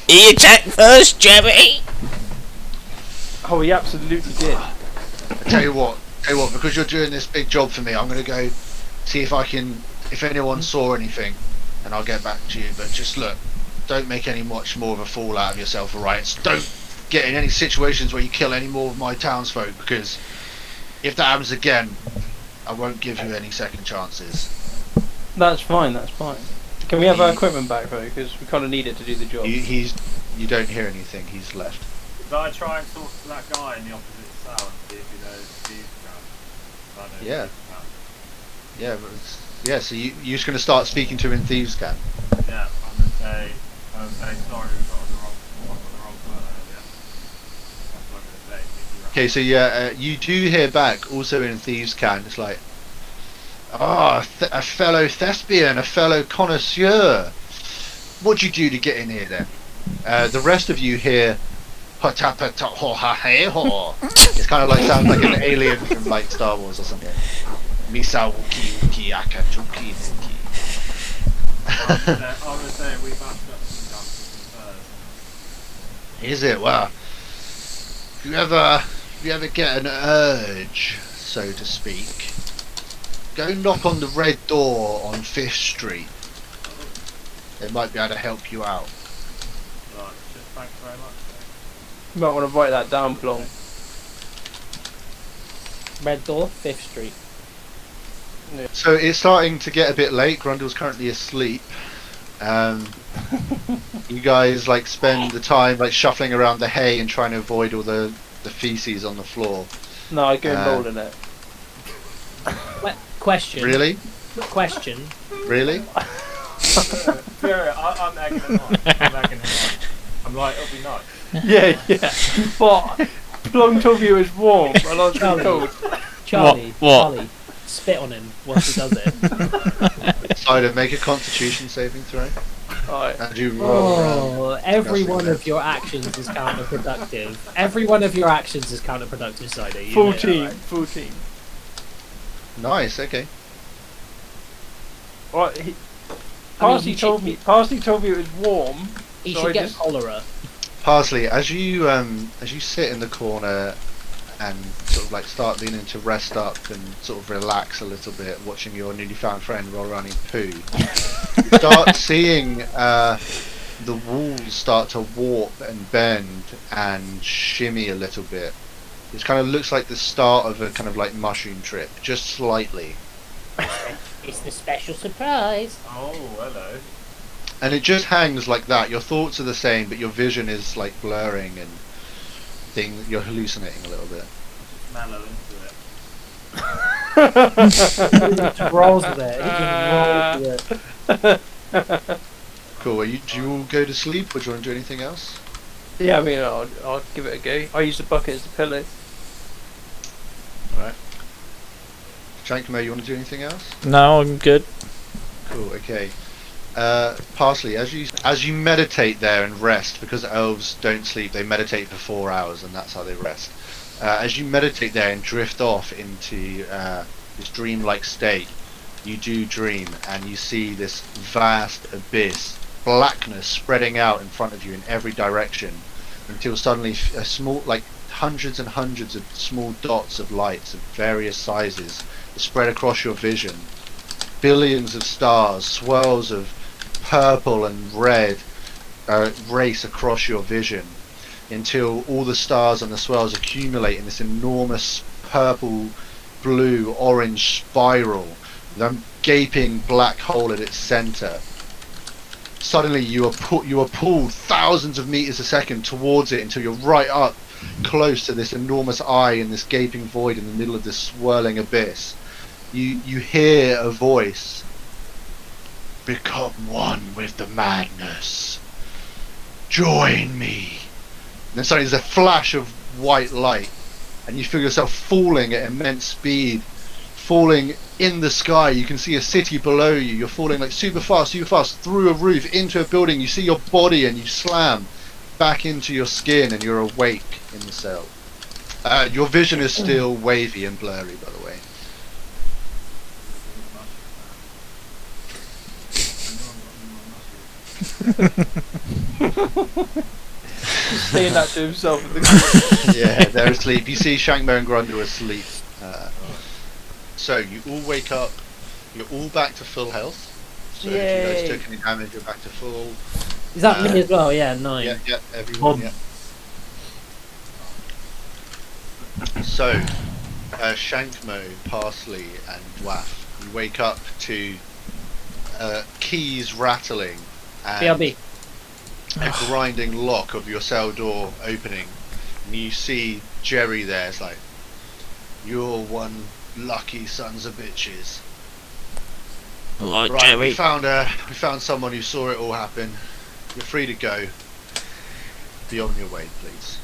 He attacked first, Jerry. Oh, he absolutely did. Tell you what, because you're doing this big job for me, I'm gonna go see if anyone saw anything, and I'll get back to you. But just look, don't make any much more of a fool out of yourself, alright? Don't get in any situations where you kill any more of my townsfolk, because if that happens again, I won't give you any second chances. That's fine. That's fine. Can we have our equipment back though? Because we kind of need it to do the job. You don't hear anything. He's left. Did I try and talk to that guy in the opposite cell and see if he knows Steve's gun? I know Yeah. Steve's Yeah, but so you're just gonna start speaking to him in Thieves' Camp. gun. Yeah, I'm gonna say sorry, we got on the wrong foot earlier. That's what I'm gonna say. If you Okay, so yeah, you do hear back also in Thieves' Camp. It's like, a fellow thespian, a fellow connoisseur. What'd you do to get in here then? The rest of you hear, it's kind of like sounds like an alien from like Star Wars or something. Misa wuki wuki aka chuki wuki. I'm gonna say we bashed up some guns with some furs. Is it? Well, if you ever get an urge, so to speak, go knock on the red door on 5th Street. They might be able to help you out. Right, just thanks very much. You might want to write that down, Plong. Red door, 5th Street. So it's starting to get a bit late. Grundle's currently asleep. You guys like spend the time like shuffling around the hay and trying to avoid all the feces on the floor. No, I go and Uh, roll in it. Question. Really? Question. Really? Yeah, I'm egging him on. I'm like, it'll be nice. Yeah. But Plong told me it was warm, and I was Charlie. cold. Charlie. What? Charlie. Spit on him once he does it. Cider, make a Constitution saving throw. Alright. And you roll around. Oh, every Disgusting, one man. of your actions is counterproductive. Every one of your actions is counterproductive, Cider. You know that, 14. right? 14. Nice. Okay. Right, I mean, Parsley you told me it was warm. He So should I get just- cholera. Parsley, as you sit in the corner and sort of like start leaning to rest up and sort of relax a little bit, watching your newly found friend roll around in poo, start seeing the walls start to warp and bend and shimmy a little bit. It kind of looks like the start of a kind of like mushroom trip, just slightly. It's the special surprise. Oh, hello. And it just hangs like that. Your thoughts are the same, but your vision is like blurring and you're hallucinating a little bit. Mellow into it. He just rolls with it. He just rolls with it. Cool. Do you all go to sleep, or do you want to do anything else? Yeah, I mean, I'll give it a go. I use the bucket as a pillow. Alright. Shankmo, you want to do anything else? No, I'm good. Cool, okay. Parsley, as you meditate there and rest, because elves don't sleep, they meditate for 4 hours, and that's how they rest. As you meditate there and drift off into this dreamlike state, you do dream, and you see this vast abyss, blackness spreading out in front of you in every direction, until suddenly a small, like hundreds and hundreds of small dots of lights of various sizes spread across your vision. Billions of stars, swirls of purple and red race across your vision until all the stars and the swirls accumulate in this enormous purple, blue, orange spiral with a gaping black hole at its center. Suddenly you are pulled thousands of meters a second towards it until you're right up close to this enormous eye in this gaping void in the middle of this swirling abyss. You hear a voice. Become one with the madness. Join me. And then suddenly there's a flash of white light, and you feel yourself falling at immense speed, falling in the sky. You can see a city below you. You're falling like super fast through a roof into a building. You see your body and you slam back into your skin, and you're awake in the cell. Your vision is still wavy and blurry, by the way. Saying that to himself in the corner. Yeah, they're asleep. You see Shankmo and Grundle asleep. So you all wake up. You're all back to full health. So if you Yay. guys took any damage, you're back to full. Is that me as well? Yeah, 9. Yeah, everyone. Yeah. So, Shankmo, Parsley, and Dwaff, you wake up to keys rattling and BRB. a grinding lock of your cell door opening, and you see Jerry there. It's like, you're one lucky sons of bitches. Right, Right, Jerry. we found someone who saw it all happen. You're free to go. Be on your way, please.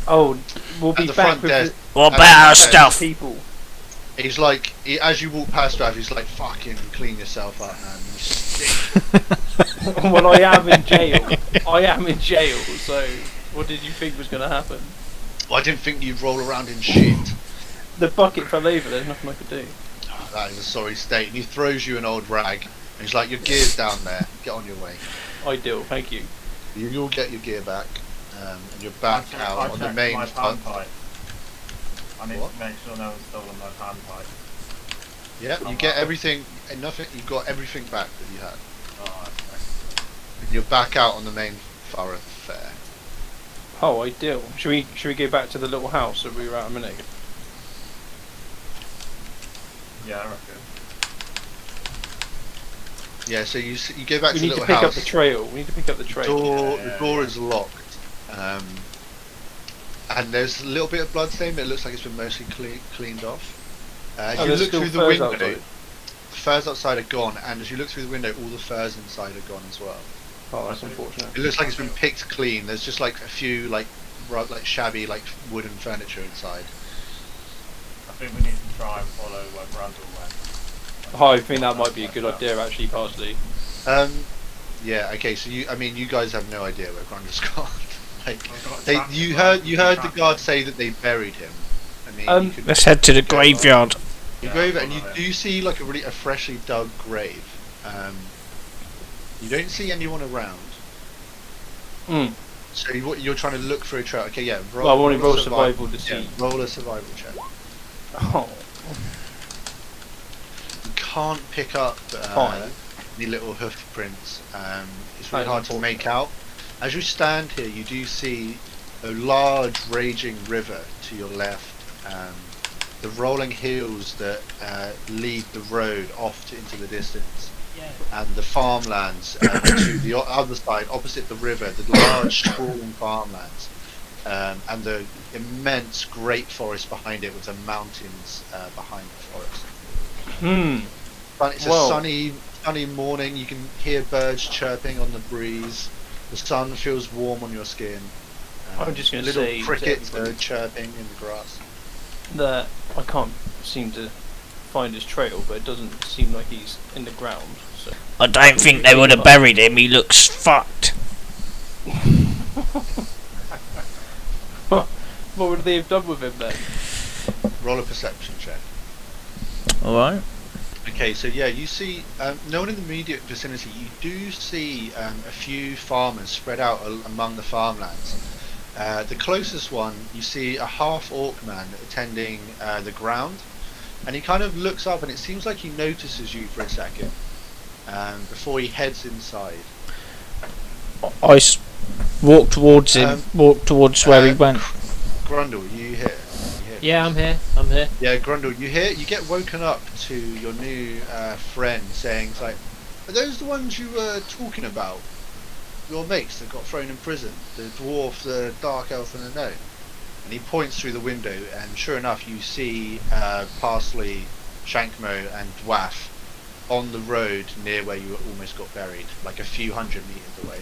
Oh, we'll At be the back front with desk, What At about the our front stuff? people. he's like, as you walk past Dwaff, he's like, fucking clean yourself up, man. You stink. Well, I am in jail. I am in jail, so what did you think was going to happen? Well, I didn't think you'd roll around in shit. The bucket fell over, there's nothing I could do. Oh, that is a sorry state. And he throws you an old rag. And he's like, your gear's down there. Get on your way. Ideal, thank you. You'll get your gear back. And you're back out on the main my front. panpipe. I need What? to make sure no one's stolen my panpipe. Yeah, you get everything. Nothing. You got everything back that you had. Oh, You're back out on the main thoroughfare. Oh, ideal. Should we go back to the little house that we were at a minute ago? yeah, I reckon. Yeah, so you go back We to need the to little pick house. up the trail. We need to pick up the trail. The door is locked. And there's a little bit of blood stain, but it looks like it's been mostly cleaned off. As Oh, you there's look still through the furs window, outside. the furs outside are gone, and as you look through the window, all the furs inside are gone as well. Oh, that's unfortunate. It looks like it's been picked clean. There's just like a few like shabby like wooden furniture inside. I think we need to try and follow where Grundle went. Oh, I think that might be a good idea, actually, Parsley. Yeah. Okay. So you guys have no idea where Grundle's gone. Like, I've got a they, tractor you behind- heard the tractor. guard say that they buried him. I mean, you could Let's head to the graveyard. you Yeah, go over I'll and you follow it. do see like a freshly dug grave. You don't see anyone around. Hmm. So you're trying to look for a trail. Okay, yeah. Well, I want to roll a survival to Yeah, see. roll a survival check. Oh, You can't pick up Fine. any little hoof prints. It's really That's hard to unfortunate. make out. As you stand here, you do see a large raging river to your left, the rolling hills that lead the road off into the distance, and the farmlands to the other side, opposite the river, the large sprawling farmlands, and the immense great forest behind it with the mountains behind the forest. It's a sunny morning. You can hear birds chirping on the breeze. The sun feels warm on your skin. I'm just going to little say crickets are chirping in the grass. that I can't seem to find his trail, but it doesn't seem like he's in the ground. So I don't think they would have buried him. He looks fucked. what would they have done with him then? Roll a perception check. Alright. Okay, so yeah, you see, no one in the immediate vicinity. You do see a few farmers spread out among the farmlands. The closest one, you see a half-orc man attending the ground, and he kind of looks up, and it seems like he notices you for a second before he heads inside. I walk towards him, walk towards where he went. Grundle, you here? Yeah, I'm here. I'm here. Yeah, Grundle, you get woken up to your new friend saying, it's like, are those the ones you were talking about? Your mates that got thrown in prison? The dwarf, the dark elf and the gnome? And he points through the window, and sure enough you see Parsley, Shankmo and Dwaff on the road near where you almost got buried, like a few hundred meters away.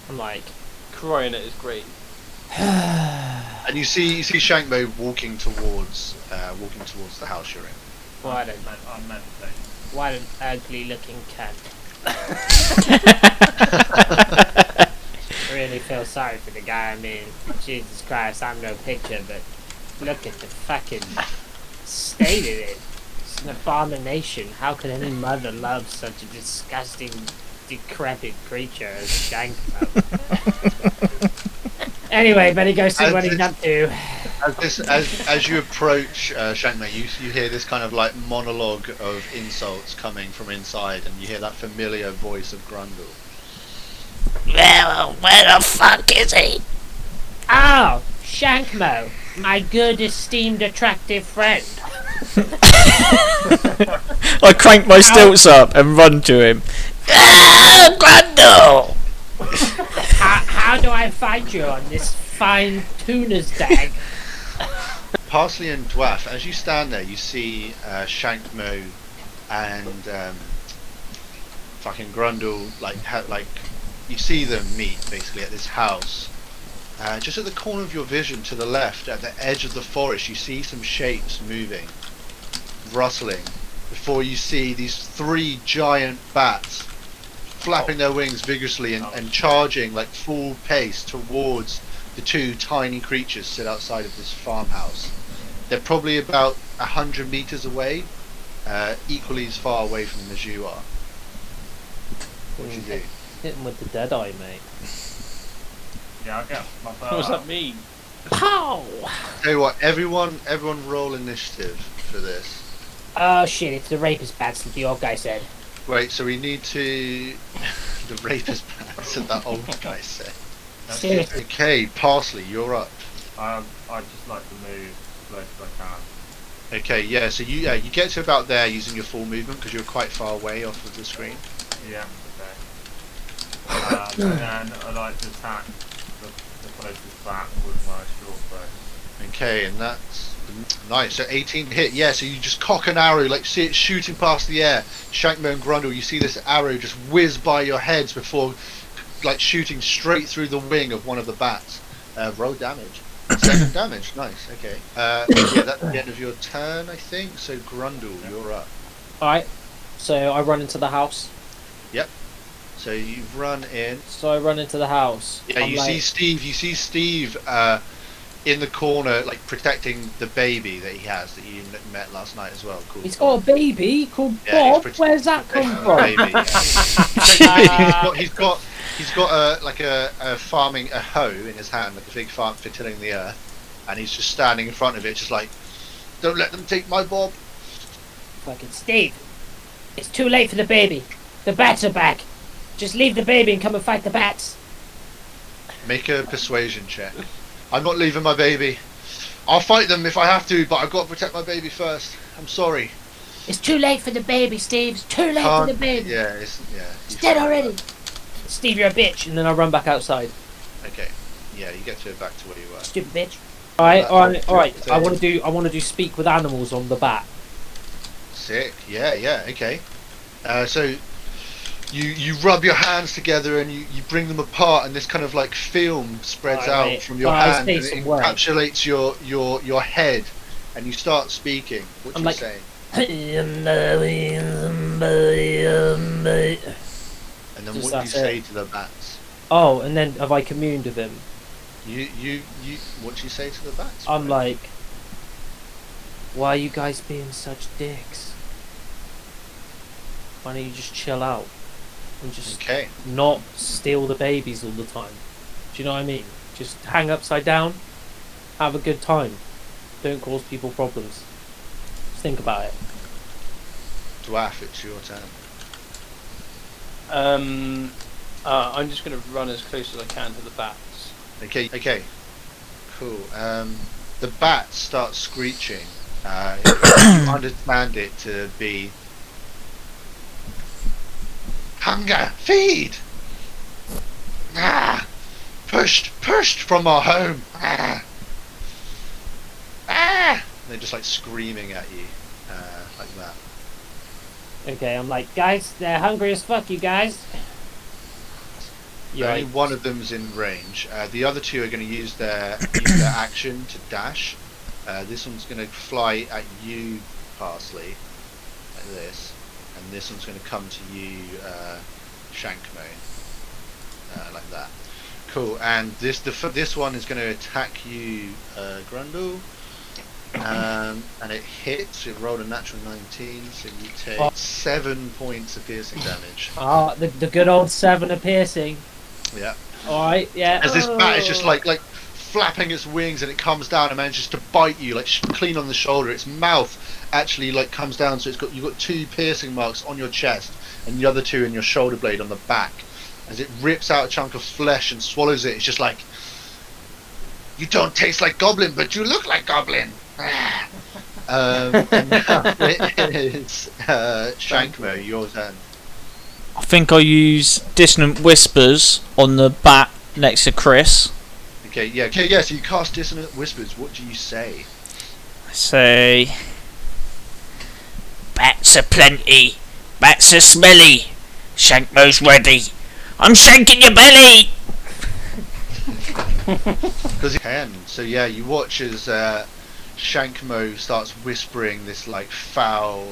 I'm like, Crying at his grave. And you see Shankmo walking towards the house you're in. What an I'm meditating. what an ugly looking cunt. I really feel sorry for the guy. I mean, Jesus Christ, I'm no picture, but look at the fucking state of it. It's an abomination. How could any mother love such a disgusting, decrepit creature as Shankmo? Anyway, better go see what he's up to. As you approach Shankmo, you hear this kind of like monologue of insults coming from inside, and you hear that familiar voice of Grundle. Well, where the fuck is he? Oh, Shankmo, my good, esteemed, attractive friend. I crank my stilts up and run to him. Ah, Grundle! How do I find you on this fine tuna's dag? Parsley and Dwaff, as you stand there, you see Shankmo and fucking Grundle, like you see them meet basically at this house. Just at the corner of your vision to the left, at the edge of the forest, you see some shapes moving, rustling, before you see these 3 giant bats flapping their wings vigorously and charging like full pace towards the 2 tiny creatures sit outside of this farmhouse. They're probably about 100 meters away, equally as far away from them as you are. What do you do? hit him with the dead eye, mate. Yeah, I guess my What does that mean? Pow! Tell you what, everyone roll initiative for this. Oh shit, it's the rapist bats that the old guy said. Wait, so we need to... the rapist bats that that old guy said. Seriously. Okay, Parsley, you're up. I just like to move as close as I can. Okay, yeah, so you get to about there using your full movement because you're quite far away off of the screen. Yeah, okay. And then I like to attack the closest bat with my short bow. Okay, and that's nice. So 18 hit. Yeah, so you just cock an arrow, like see it shooting past the air. Shankmo and Grundle, you see this arrow just whiz by your heads before, like shooting straight through the wing of one of the bats. Roll damage. 7 damage. Nice. Okay. Yeah, that's the end of your turn, I think. So Grundle, you're up. Alright, so I run into the house. Yep. So you run in. So I run into the house. Yeah, I'm you like, see Steve. You see Steve in the corner, like protecting the baby that he has that you met last night as well. Cool. he's got a baby called Yeah, Bob. he's Where's that come from? Baby, yeah. he's got a farming a hoe in his hand, like a big farm for tilling the earth, and he's just standing in front of it, just like, don't let them take my Bob. Fucking Steve, it's too late for the baby. The bats are back. Just leave the baby and come and fight the bats. Make a persuasion check. I'm not leaving my baby. I'll fight them if I have to, but I've got to protect my baby first. I'm sorry. It's too late for the baby, Steve. It's too late for the baby. Yeah, It's he's dead fine with already. Steve, you're a bitch. And then I run back outside. that. Okay. Yeah, you get to go back to where you were. Stupid bitch. Alright. I want to do speak with animals on the bat. Sick. Yeah. Okay. So you rub your hands together and you bring them apart, and this kind of like film spreads out Right. from your Guys, hand, say and it some words. encapsulates your head, and you start speaking. What do I'm you like- say? And And then Just what do you that's say it. to the bats? Oh, and then have I communed with him? You what do you say to the bats? I'm bro? like, why are you guys being such dicks? Why don't you just chill out and just Okay. not steal the babies all the time? Do you know what I mean? Just hang upside down, have a good time, don't cause people problems. Just think about it. Dwarf, it's your turn. I'm just going to run as close as I can to the bats. Okay. Cool. The bats start screeching. You understand it to be hunger, feed. Pushed from our home. They're just like screaming at you, like that. Okay, I'm like, guys, they're hungry as fuck, you guys. Only Yikes. one of them's in range. The other two are going to use their action to dash. This one's going to fly at you, Parsley, like this, and this one's going to come to you, Shankmone, like that. Cool. And this one is going to attack you, Grundle. And it hits. It rolled a natural 19, so you take 7 points of piercing damage. Ah, the good old 7 of piercing. Yeah. Alright, yeah. As this bat is just like flapping its wings, and it comes down and manages to bite you like clean on the shoulder. Its mouth actually like comes down, so you've got 2 piercing marks on your chest and the other 2 in your shoulder blade on the back. As it rips out a chunk of flesh and swallows it, it's just like, you don't taste like goblin, but you look like goblin. And now it's Shankmo, your turn. I think I use Dissonant Whispers on the bat next to Chris. Okay, so you cast Dissonant Whispers. What do you say? I say, bats are plenty, bats are smelly, Shankmo's ready. I'm shanking your belly! Because you can. So yeah, you watch as Shankmo starts whispering this like foul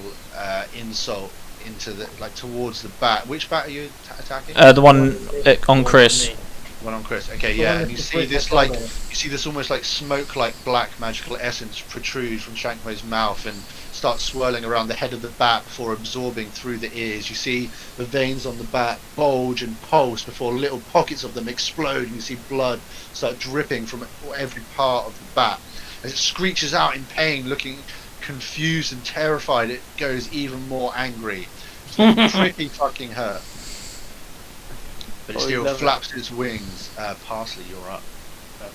insult into the towards the bat. Which bat are you attacking? The one on Chris. One on Chris. Okay, The yeah, one and with you the see Brit this collar. you see this almost like smoke, like black magical essence protrude from Shankmo's mouth and start swirling around the head of the bat before absorbing through the ears. You see the veins on the bat bulge and pulse before little pockets of them explode, and you see blood start dripping from every part of the bat. As it screeches out in pain, looking confused and terrified, it goes even more angry. It's pretty fucking hurt. But it Oh, still love it. flaps its wings. Parsley, you're up.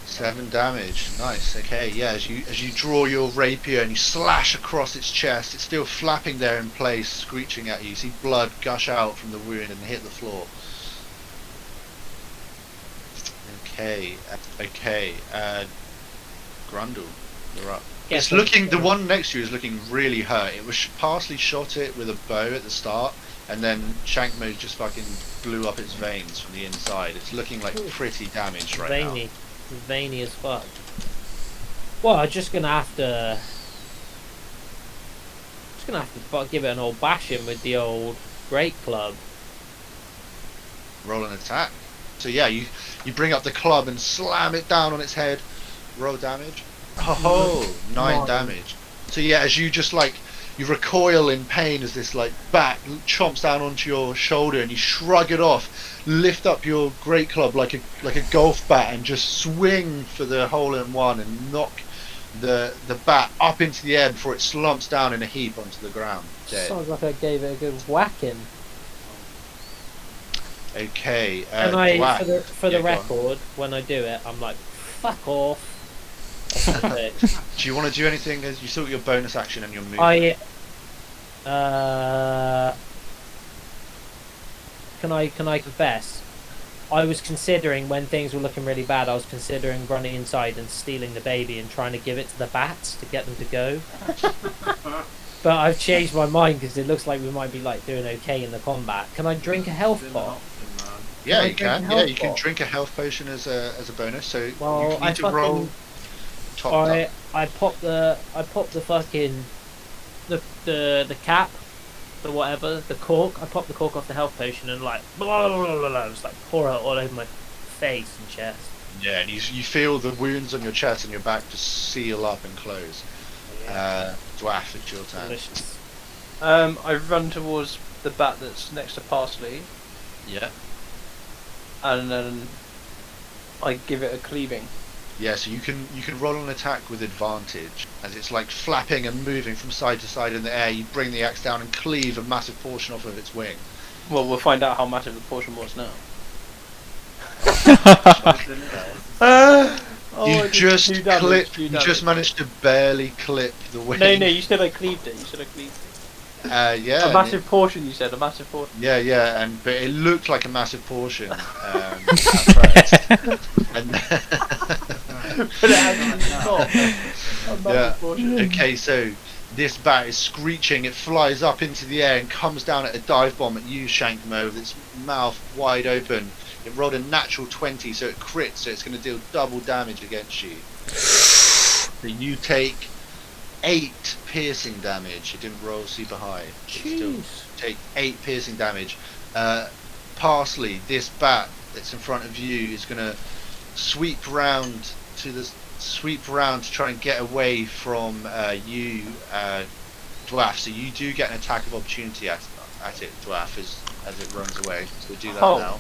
7 damage. Nice. Okay. Yeah. As you draw your rapier and you slash across its chest, it's still flapping there in place, screeching at you. You see blood gush out from the wound and hit the floor. Okay. Grundle, you're up. Yes, It's looking. The one next to you is looking really hurt. It was Parsley shot it with a bow at the start, and then Shankmo just fucking blew up its veins from the inside. It's looking like pretty damaged right Veiny. Veiny as fuck. Well, I'm just gonna have to give it an old bashing with the old great club. now. Roll an attack. So yeah, you bring up the club and slam it down on its head. Roll damage. Oh, 9 damage. So yeah, as you just you recoil in pain as this bat chomps down onto your shoulder, and you shrug it off, lift up your great club like a golf bat, and just swing for the hole in one and knock the bat up into the air before it slumps down in a heap onto the ground, dead. Sounds like I gave it a good whacking. Okay. And I, Dwack. for the Yeah, go on. record, when I do it, I'm like, fuck off. Okay. Do you want to do anything? As you still got your bonus action and your move. Can I confess? I was considering, when things were looking really bad, I was considering running inside and stealing the baby and trying to give it to the bats to get them to go. But I've changed my mind because it looks like we might be like doing okay in the combat. Can I drink a health Still an pot? option, man. Yeah, I you drink can. a Yeah, health you can pot? drink a health potion as a bonus. So Well, you need to roll top up. I popped the fucking the cap, the whatever, the cork. I popped the cork off the health potion and like blah blah blah blah, blah, just like pour it all over my face and chest. Yeah, and you feel the wounds on your chest and your back just seal up and close. Dwarf, it's your turn. Delicious. I run towards the bat that's next to Parsley, Yeah. and then I give it a cleaving. Yeah, so you can roll an attack with advantage as it's like flapping and moving from side to side in the air. You bring the axe down and cleave a massive portion off of its wing. Well, we'll find out how massive the portion was now. You just managed to barely clip the wing. No, you said I cleaved it. Yeah. A massive portion, you said. A massive portion. Yeah, but it looked like a massive portion at first. And But it actually not. A massive Yeah. portion. Okay, so this bat is screeching. It flies up into the air and comes down at a dive bomb at you, Shankmo, with its mouth wide open. It rolled a natural 20, so it crits, so it's going to deal double damage against you. So you take 8 piercing damage. It didn't roll super high. You still take 8 piercing damage. Parsley, this bat that's in front of you is going to sweep round to try and get away from you, Dwarf. So you do get an attack of opportunity at it, Dwarf, as it runs away. So we'll do that now.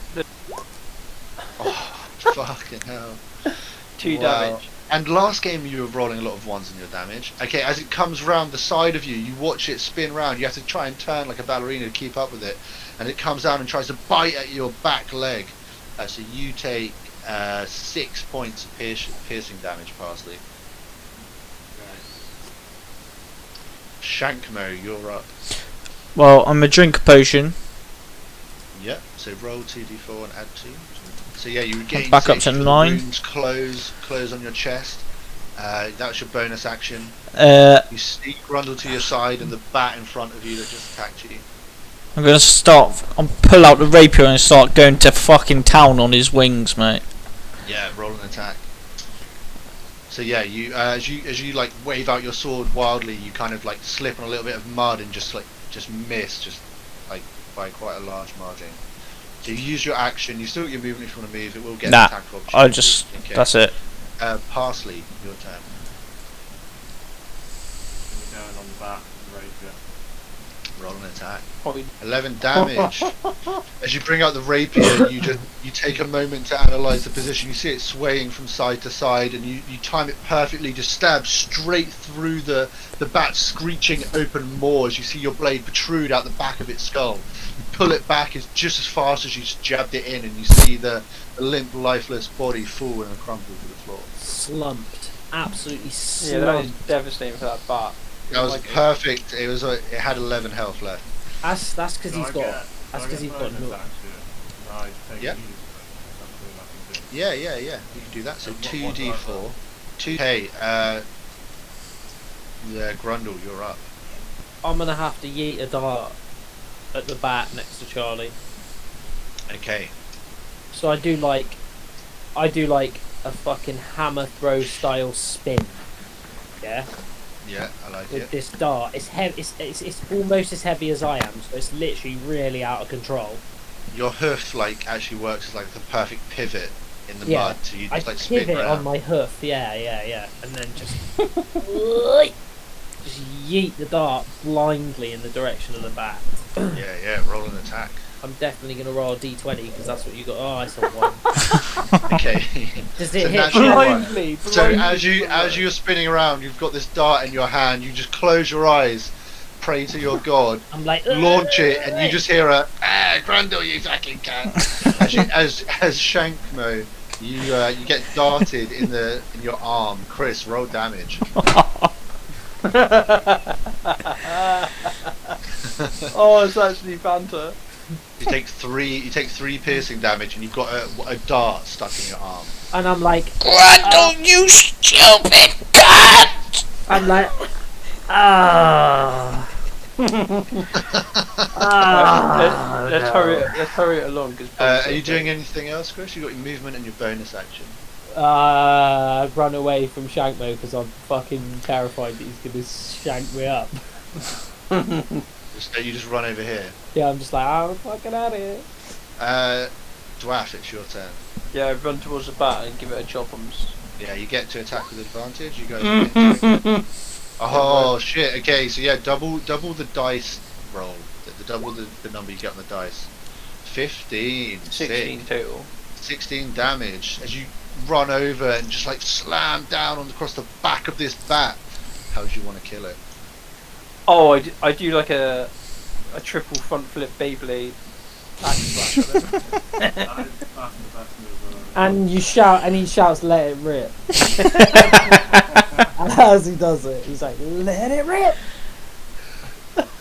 Oh, fucking hell. 2 Wow. damage. And last game you were rolling a lot of ones in your damage. Okay, as it comes round the side of you, you watch it spin round. You have to try and turn like a ballerina to keep up with it. And it comes down and tries to bite at your back leg. So you take 6 points of piercing damage, Parsley. Shankmo, you're up. Well, I'm a drink a potion. Yep, so roll 2d4 and add 2. So yeah, you gain Back up 6, to your 9. wounds close on your chest. That's your bonus action. You sneak Grundle to your side and the bat in front of you that just attacked you. I'm gonna pull out the rapier and start going to fucking town on his wings, mate. Yeah, roll an attack. So yeah, you as you like wave out your sword wildly, you kind of like slip on a little bit of mud and just miss like by quite a large margin. So you use your action. You still get your movement if you want to move. It will get an attack of opportunity. I'll just. Okay. That's it. Parsley, your turn. We're going on the back of the rapier. Roll an attack. Probably 11 damage. As you bring out the rapier, you take a moment to analyse the position. You see it swaying from side to side, and you time it perfectly. Just stab straight through the bat's screeching open maw as you see your blade protrude out the back of its skull. You pull it back just as fast as you jabbed it in, and you see the limp, lifeless body fall and crumple to the floor. Slumped. Absolutely Yeah, that was slumped. devastating for that bat. That was perfect. It had 11 health left. That's because Do he's I got. get- That's do I because get he's got bonus no. action? I take Yeah. use it. That's all I can do. Yeah. You can do that. So And what do I 2d4. roll? 2. Hey, yeah, Grundle, you're up. I'm gonna have to yeet a dart at the bat next to Charlie. Okay. So I do like a fucking hammer throw style spin. Yeah. Yeah, I like With it. this dart, it's heavy. It's almost as heavy as I am, so it's literally really out of control. Your hoof actually works as like the perfect pivot in the Yeah, mud, so you I just spin pivot around. on my hoof. Yeah, and then just just yeet the dart blindly in the direction of the bat. Yeah, roll an attack. I'm definitely gonna roll a d20 because that's what you got. Oh, I saw 1. Okay. Does So it hit? naturally- Blindly. So as you're spinning around, you've got this dart in your hand. You just close your eyes, pray to your god, I'm like launch it, and you just hear a Grundle, you fucking cat. As Shankmo You get darted in your arm. Chris, roll damage. Oh, it's actually banter. You take three piercing damage, and you've got a dart stuck in your arm. And I'm like, Grundle, you stupid cunt! I'm like, ah. Let's hurry it along. Cause Are you doing anything else, Chris? You got your movement and your bonus action. Run away from Shankmo because I'm fucking terrified that he's gonna shank me up. You just run over here. Yeah, I'm just like, I'm fucking out of here. Dwarf, it's your turn. Yeah, run towards the bat and give it a chop. Yeah, you get to attack with advantage. You guys. Oh shit! Okay, so yeah, double the dice roll. Double the number you get on the dice. 15. 16 Sick. total. 16 damage as you run over and just like slam down across the back of this bat. How do you want to kill it? Oh, I do like a triple front flip Beyblade axe slash. That's the best move. And you shout, and he shouts, "Let it rip!" And as he does it, he's like, "Let it rip!"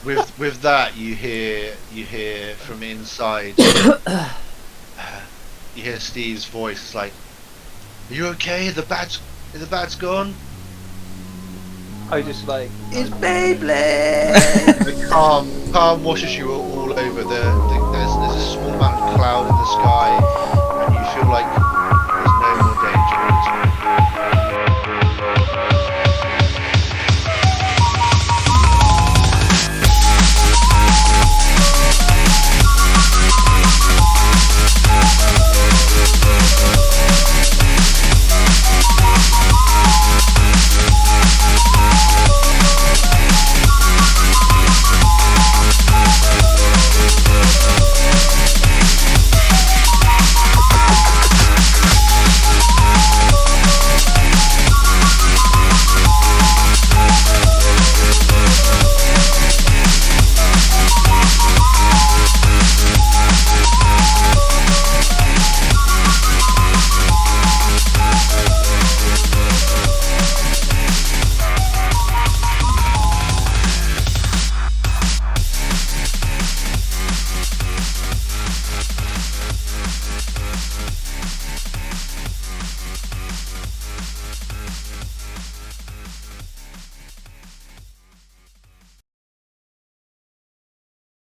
With that, you hear from inside. You hear Steve's voice. It's like, "Are you okay? The bat's gone." I just like, it's Beyblade! The calm washes you all over. There's a small amount of cloud in the sky, and you feel like there's no more danger.